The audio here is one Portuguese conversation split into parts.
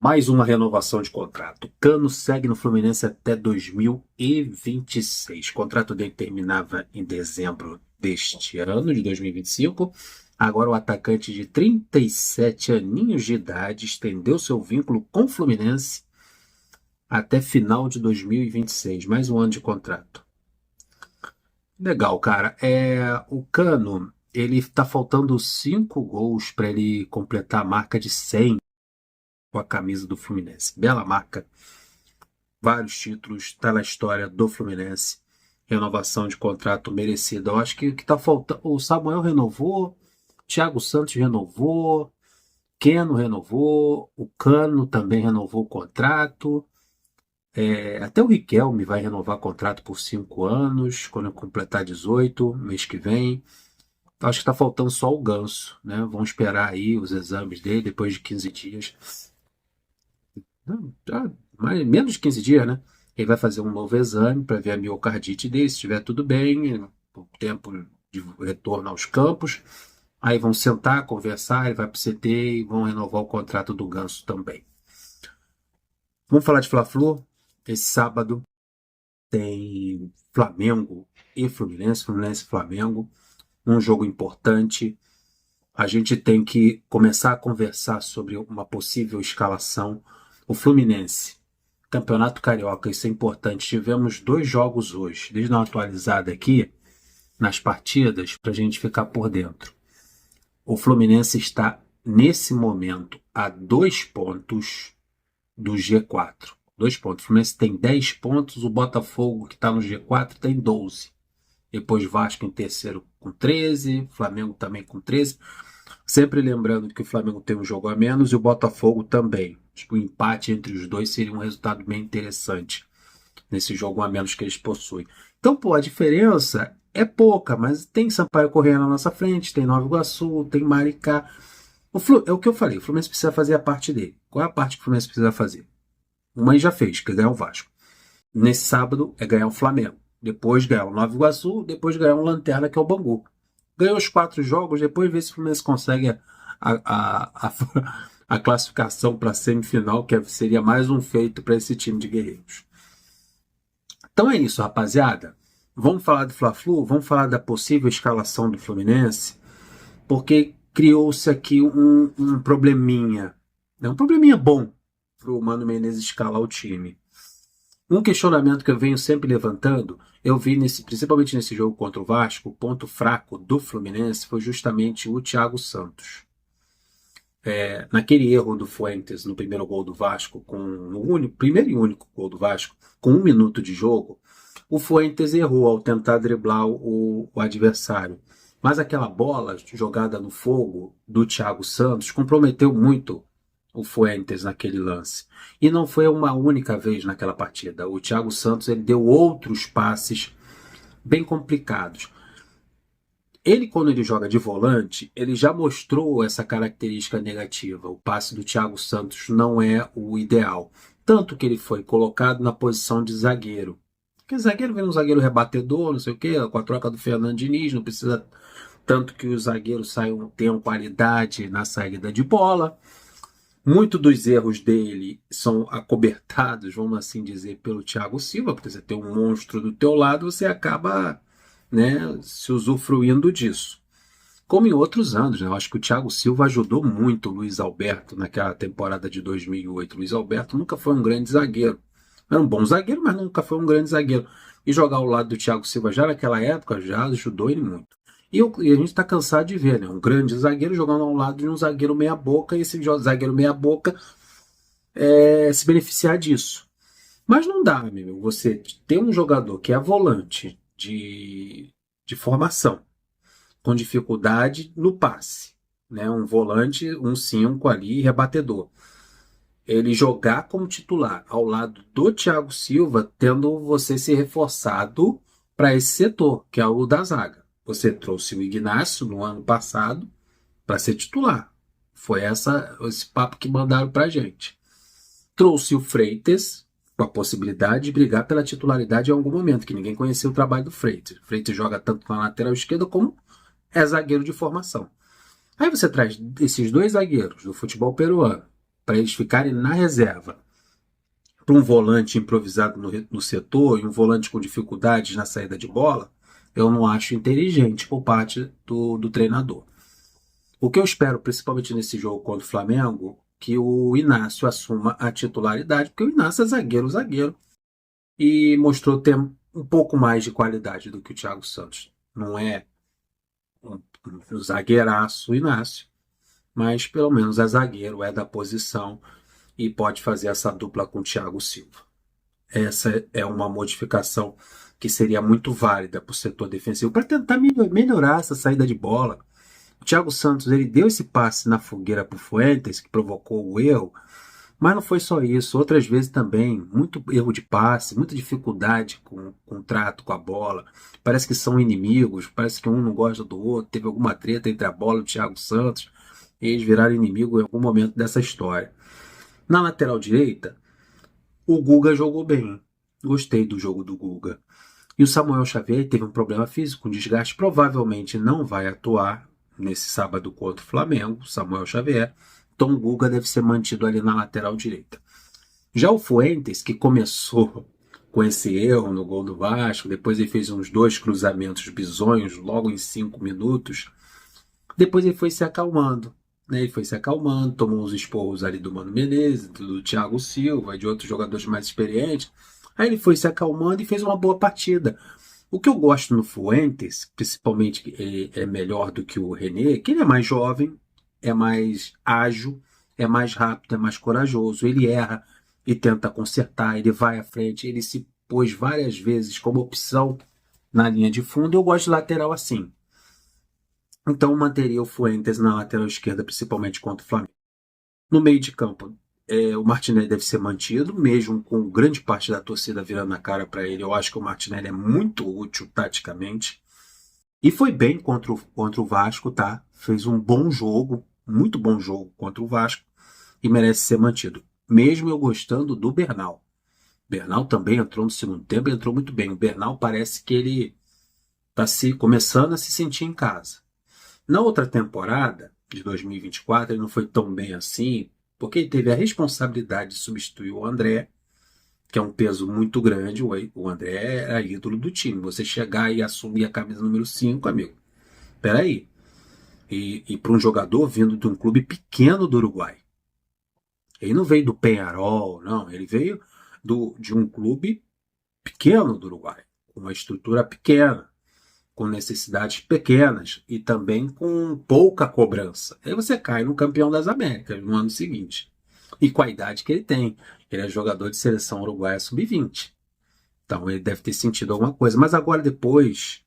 Mais uma renovação de contrato. Cano segue no Fluminense até 2026. O contrato dele terminava em dezembro deste ano, de 2025. Agora o atacante de 37 aninhos de idade estendeu seu vínculo com o Fluminense até final de 2026. Mais um ano de contrato. Legal, cara. O Cano, ele tá faltando 5 gols para ele completar a marca de 100 com a camisa do Fluminense. Bela marca, vários títulos, está na história do Fluminense. Renovação de contrato merecida. Eu acho que o que está faltando. O Samuel renovou, Thiago Santos renovou, Keno renovou, o Cano também renovou o contrato. Até o Riquelme vai renovar contrato por 5 anos, quando eu completar 18, mês que vem. Então, acho que está faltando só o Ganso, né? Vamos esperar aí os exames dele depois de 15 dias. Não, já menos de 15 dias, né? Ele vai fazer um novo exame para ver a miocardite dele, se estiver tudo bem, o tempo de retorno aos campos. Aí vão sentar, conversar, ele vai para o CT e vão renovar o contrato do Ganso também. Vamos falar de Fla-Flu? Esse sábado tem Flamengo e Fluminense, Fluminense e Flamengo. Um jogo importante. A gente tem que começar a conversar sobre uma possível escalação. O Fluminense, Campeonato Carioca, isso é importante. Tivemos 2 jogos hoje. Deixa eu dar uma atualizada aqui nas partidas para a gente ficar por dentro. O Fluminense está, nesse momento, a 2 pontos do G4. 2 pontos. O Fluminense tem 10 pontos, o Botafogo, que está no G4, tem 12. Depois Vasco em terceiro com 13, Flamengo também com 13. Sempre lembrando que o Flamengo tem um jogo a menos e o Botafogo também. Acho que o empate entre os dois seria um resultado bem interessante nesse jogo a menos que eles possuem. Então, pô, a diferença é pouca, mas tem Sampaio Corrêa na nossa frente, tem Nova Iguaçu, tem Maricá. É o que eu falei, o Fluminense precisa fazer a parte dele. Qual é a parte que o Fluminense precisa fazer? Uma já fez, que é ganhar o Vasco. Nesse sábado é ganhar o Flamengo. Depois ganhar o Nova Iguaçu, depois ganhar um Lanterna, que é o Bangu. Ganhou os 4 jogos, depois vê se o Fluminense consegue a classificação para a semifinal, que seria mais um feito para esse time de guerreiros. Então é isso, rapaziada. Vamos falar do Fla-Flu, vamos falar da possível escalação do Fluminense, porque criou-se aqui um probleminha. Um probleminha bom para o Mano Menezes escalar o time. Um questionamento que eu venho sempre levantando, eu vi principalmente nesse jogo contra o Vasco, o ponto fraco do Fluminense foi justamente o Thiago Santos. Naquele erro do Fuentes no primeiro gol do Vasco, no primeiro e único gol do Vasco, com 1 minuto de jogo, o Fuentes errou ao tentar driblar o adversário. Mas aquela bola jogada no fogo do Thiago Santos comprometeu muito o Fuentes naquele lance. E não foi uma única vez naquela partida. O Thiago Santos ele deu outros passes bem complicados. Ele, quando ele joga de volante, ele já mostrou essa característica negativa. O passe do Thiago Santos não é o ideal. Tanto que ele foi colocado na posição de zagueiro. Porque zagueiro vem um zagueiro rebatedor, não sei o quê, com a troca do Fernando Diniz, não precisa tanto que os zagueiros tenham qualidade na saída de bola. Muitos dos erros dele são acobertados, vamos assim dizer, pelo Thiago Silva, porque você tem um monstro do teu lado, você acaba, né, se usufruindo disso. Como em outros anos, né? Eu acho que o Thiago Silva ajudou muito o Luiz Alberto naquela temporada de 2008. O Luiz Alberto nunca foi um grande zagueiro. Era um bom zagueiro, mas nunca foi um grande zagueiro. E jogar ao lado do Thiago Silva já naquela época já ajudou ele muito. E a gente está cansado de ver, né? Um grande zagueiro jogando ao lado de um zagueiro meia-boca, e esse zagueiro meia-boca se beneficiar disso. Mas não dá, meu. Você ter um jogador que é volante de formação, com dificuldade no passe, né? Um volante, um 5 ali, rebatedor. Ele jogar como titular ao lado do Thiago Silva, tendo você se reforçado para esse setor, que é o da zaga. Você trouxe o Ignacio no ano passado para ser titular. Foi esse papo que mandaram para a gente. Trouxe o Freitas com a possibilidade de brigar pela titularidade em algum momento, que ninguém conhecia o trabalho do Freitas. O Freitas joga tanto na lateral esquerda como é zagueiro de formação. Aí você traz esses 2 zagueiros do futebol peruano, para eles ficarem na reserva, para um volante improvisado no setor e um volante com dificuldades na saída de bola, eu não acho inteligente por parte do treinador. O que eu espero, principalmente nesse jogo contra o Flamengo, que o Inácio assuma a titularidade, porque o Inácio é zagueiro, e mostrou ter um pouco mais de qualidade do que o Thiago Santos. Não é um zagueiraço o Inácio, mas pelo menos é zagueiro, é da posição e pode fazer essa dupla com o Thiago Silva. Essa é uma modificação que seria muito válida para o setor defensivo, para tentar melhorar essa saída de bola. O Thiago Santos ele deu esse passe na fogueira para o Fuentes, que provocou o erro, mas não foi só isso. Outras vezes também, muito erro de passe, muita dificuldade com o trato com a bola. Parece que são inimigos, parece que um não gosta do outro. Teve alguma treta entre a bola e o Thiago Santos, e eles viraram inimigo em algum momento dessa história. Na lateral direita, o Guga jogou bem. Gostei do jogo do Guga. E o Samuel Xavier teve um problema físico, um desgaste, provavelmente não vai atuar nesse sábado contra o Flamengo, Samuel Xavier. Então o Guga deve ser mantido ali na lateral direita. Já o Fuentes, que começou com esse erro no gol do Vasco, depois ele fez uns 2 cruzamentos bizonhos logo em 5 minutos, depois ele foi se acalmando. Ele foi se acalmando, tomou uns esporros ali do Mano Menezes, do Thiago Silva, de outros jogadores mais experientes. Aí ele foi se acalmando e fez uma boa partida. O que eu gosto no Fuentes, principalmente que ele é melhor do que o René, que ele é mais jovem, é mais ágil, é mais rápido, é mais corajoso. Ele erra e tenta consertar, ele vai à frente, ele se pôs várias vezes como opção na linha de fundo. Eu gosto de lateral assim. Então manteria o Fuentes na lateral esquerda, principalmente contra o Flamengo. No meio de campo, o Martinelli deve ser mantido, mesmo com grande parte da torcida virando a cara para ele. Eu acho que o Martinelli é muito útil taticamente. E foi bem contra o Vasco, tá? Fez um bom jogo, muito bom jogo contra o Vasco e merece ser mantido. Mesmo eu gostando do Bernal. Bernal também entrou no segundo tempo e entrou muito bem. O Bernal parece que ele está começando a se sentir em casa. Na outra temporada, de 2024, ele não foi tão bem assim, porque ele teve a responsabilidade de substituir o André, que é um peso muito grande. O André era ídolo do time. Você chegar e assumir a camisa número 5, amigo, peraí. E para um jogador vindo de um clube pequeno do Uruguai. Ele não veio do Peñarol, não. Ele veio de um clube pequeno do Uruguai, com uma estrutura pequena, com necessidades pequenas e também com pouca cobrança. Aí você cai no campeão das Américas no ano seguinte. E com a idade que ele tem. Ele é jogador de seleção uruguaia sub-20. Então ele deve ter sentido alguma coisa. Mas agora, depois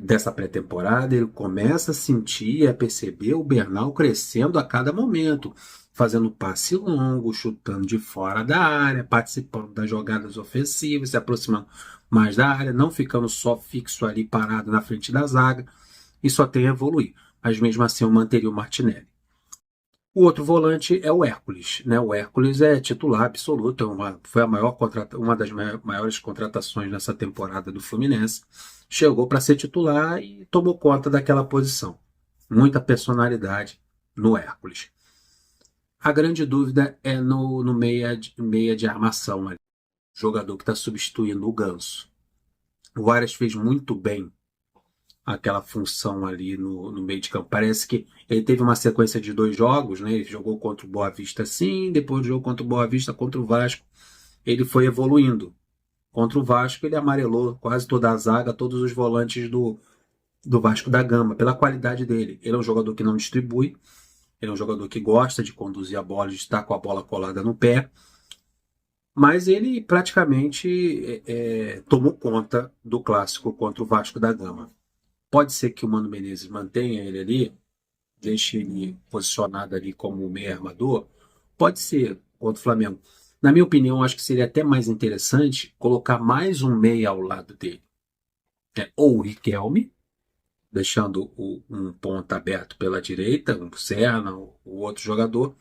dessa pré-temporada, ele começa a sentir e a perceber o Bernal crescendo a cada momento. Fazendo passe longo, chutando de fora da área, participando das jogadas ofensivas, se aproximando mais da área, não ficando só fixo ali parado na frente da zaga. E só tem a evoluir. Mas mesmo assim eu manteria o Martinelli. O outro volante é o Hércules, né? O Hércules é titular absoluto, foi uma das maiores contratações nessa temporada do Fluminense. Chegou para ser titular e tomou conta daquela posição. Muita personalidade no Hércules. A grande dúvida é no meia de armação, ali. Jogador que está substituindo o Ganso. O Arias fez muito bem aquela função ali no meio de campo. Parece que ele teve uma sequência de 2 jogos, né? Ele jogou contra o Boa Vista sim, depois do jogo contra o Boa Vista, contra o Vasco, ele foi evoluindo. Contra o Vasco ele amarelou quase toda a zaga, todos os volantes do Vasco da Gama, pela qualidade dele. Ele é um jogador que não distribui, ele é um jogador que gosta de conduzir a bola, de estar com a bola colada no pé, mas ele praticamente tomou conta do clássico contra o Vasco da Gama. Pode ser que o Mano Menezes mantenha ele ali, deixe ele posicionado ali como meio armador. Pode ser contra o Flamengo. Na minha opinião, acho que seria até mais interessante colocar mais um meia ao lado dele. Ou o Riquelme, deixando um ponta aberto pela direita, um Serna, o outro jogador,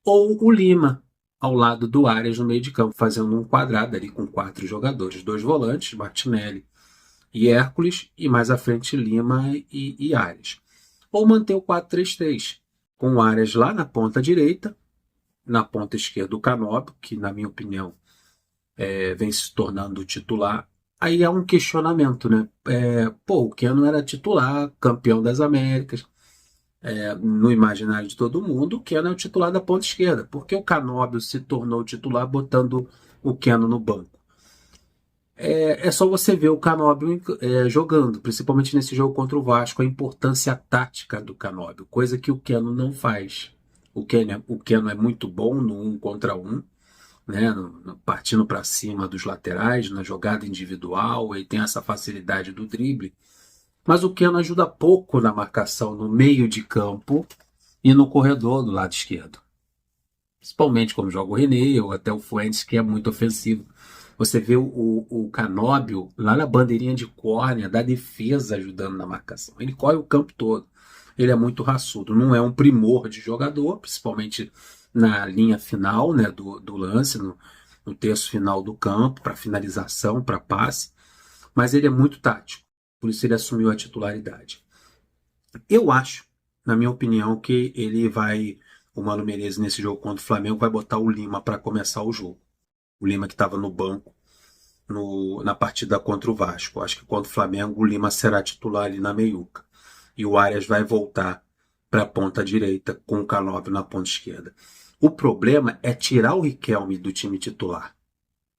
ou o Lima ao lado do Arias no meio de campo, fazendo um quadrado ali com 4 jogadores, 2 volantes, Martinelli e Hércules, e mais à frente Lima e Arias. Ou manter o 4-3-3, com o Arias lá na ponta direita, Na ponta esquerda, o Canóbio, que na minha opinião vem se tornando titular. Aí é um questionamento, né? O Keno era titular, campeão das Américas. No imaginário de todo mundo, o Keno é o titular da ponta esquerda. Porque o Canóbio se tornou titular botando o Keno no banco. É só você ver o Canóbio jogando, principalmente nesse jogo contra o Vasco, a importância tática do Canóbio, coisa que o Keno não faz. O Keno é muito bom no 1 contra 1, né, partindo para cima dos laterais, na jogada individual, ele tem essa facilidade do drible, mas o Keno ajuda pouco na marcação no meio de campo e no corredor do lado esquerdo. Principalmente como joga o René ou até o Fuentes, que é muito ofensivo. Você vê o Canóbio lá na bandeirinha de córnea da defesa ajudando na marcação. Ele corre o campo todo. Ele é muito raçudo. Não é um primor de jogador, principalmente na linha final, né, do lance, no terço final do campo, para finalização, para passe. Mas ele é muito tático. Por isso ele assumiu a titularidade. Eu acho, na minha opinião, que o Mano Menezes nesse jogo contra o Flamengo vai botar o Lima para começar o jogo. O Lima que estava no banco na partida contra o Vasco. Acho que contra o Flamengo o Lima será titular ali na meiuca. E o Arias vai voltar para a ponta direita com o Canóbio na ponta esquerda. O problema é tirar o Riquelme do time titular.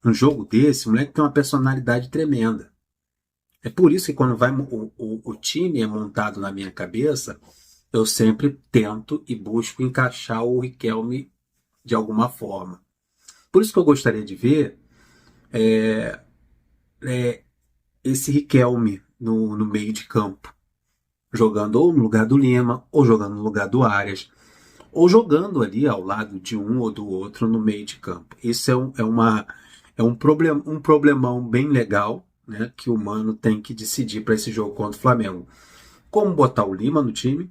Um jogo desse, o moleque tem uma personalidade tremenda. É por isso que quando o time é montado na minha cabeça, eu sempre tento e busco encaixar o Riquelme de alguma forma. Por isso que eu gostaria de ver esse Riquelme no meio de campo, jogando ou no lugar do Lima, ou jogando no lugar do Arias, ou jogando ali ao lado de um ou do outro no meio de campo. Isso é um problemão bem legal, né, que o Mano tem que decidir para esse jogo contra o Flamengo. Como botar o Lima no time,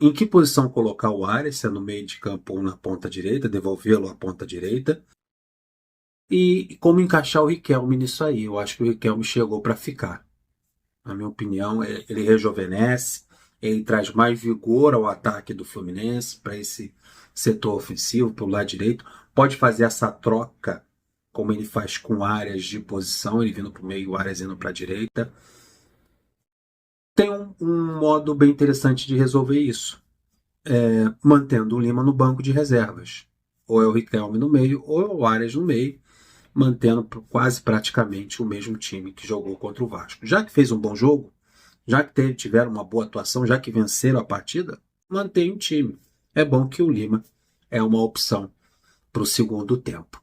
em que posição colocar o Arias, se é no meio de campo ou na ponta direita, devolvê-lo à ponta direita, e como encaixar o Riquelme nisso aí. Eu acho que o Riquelme chegou para ficar. Na minha opinião, ele rejuvenesce, ele traz mais vigor ao ataque do Fluminense, para esse setor ofensivo, pelo lado direito. Pode fazer essa troca, como ele faz com áreas de posição, ele vindo para o meio e o Arias indo para a direita. Tem um modo bem interessante de resolver isso, mantendo o Lima no banco de reservas. Ou é o Riquelme no meio, ou é o Arias no meio, mantendo quase praticamente o mesmo time que jogou contra o Vasco. Já que fez um bom jogo, já que tiveram uma boa atuação, já que venceram a partida, mantém o time. É bom que o Lima é uma opção para o segundo tempo.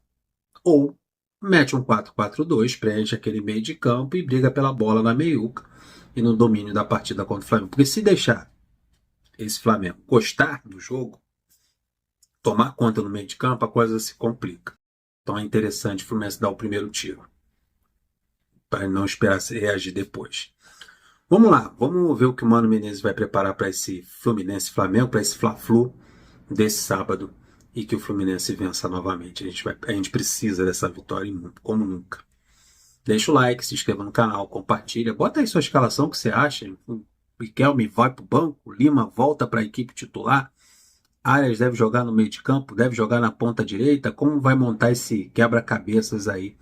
Ou mete um 4-4-2, preenche aquele meio de campo e briga pela bola na meiuca e no domínio da partida contra o Flamengo. Porque se deixar esse Flamengo gostar do jogo, tomar conta no meio de campo, a coisa se complica. Então é interessante o Fluminense dar o primeiro tiro, para não esperar se reagir depois. Vamos lá, vamos ver o que o Mano Menezes vai preparar para esse Fluminense-Flamengo, para esse Fla-Flu desse sábado, e que o Fluminense vença novamente. A gente precisa dessa vitória como nunca. Deixa o like, se inscreva no canal, compartilha, bota aí sua escalação, o que você acha. O Riquelme vai para o banco, o Lima volta para a equipe titular, Arias deve jogar no meio de campo, deve jogar na ponta direita. Como vai montar esse quebra-cabeças aí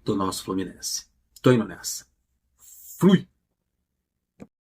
do nosso Fluminense? Tô indo nessa. Fui!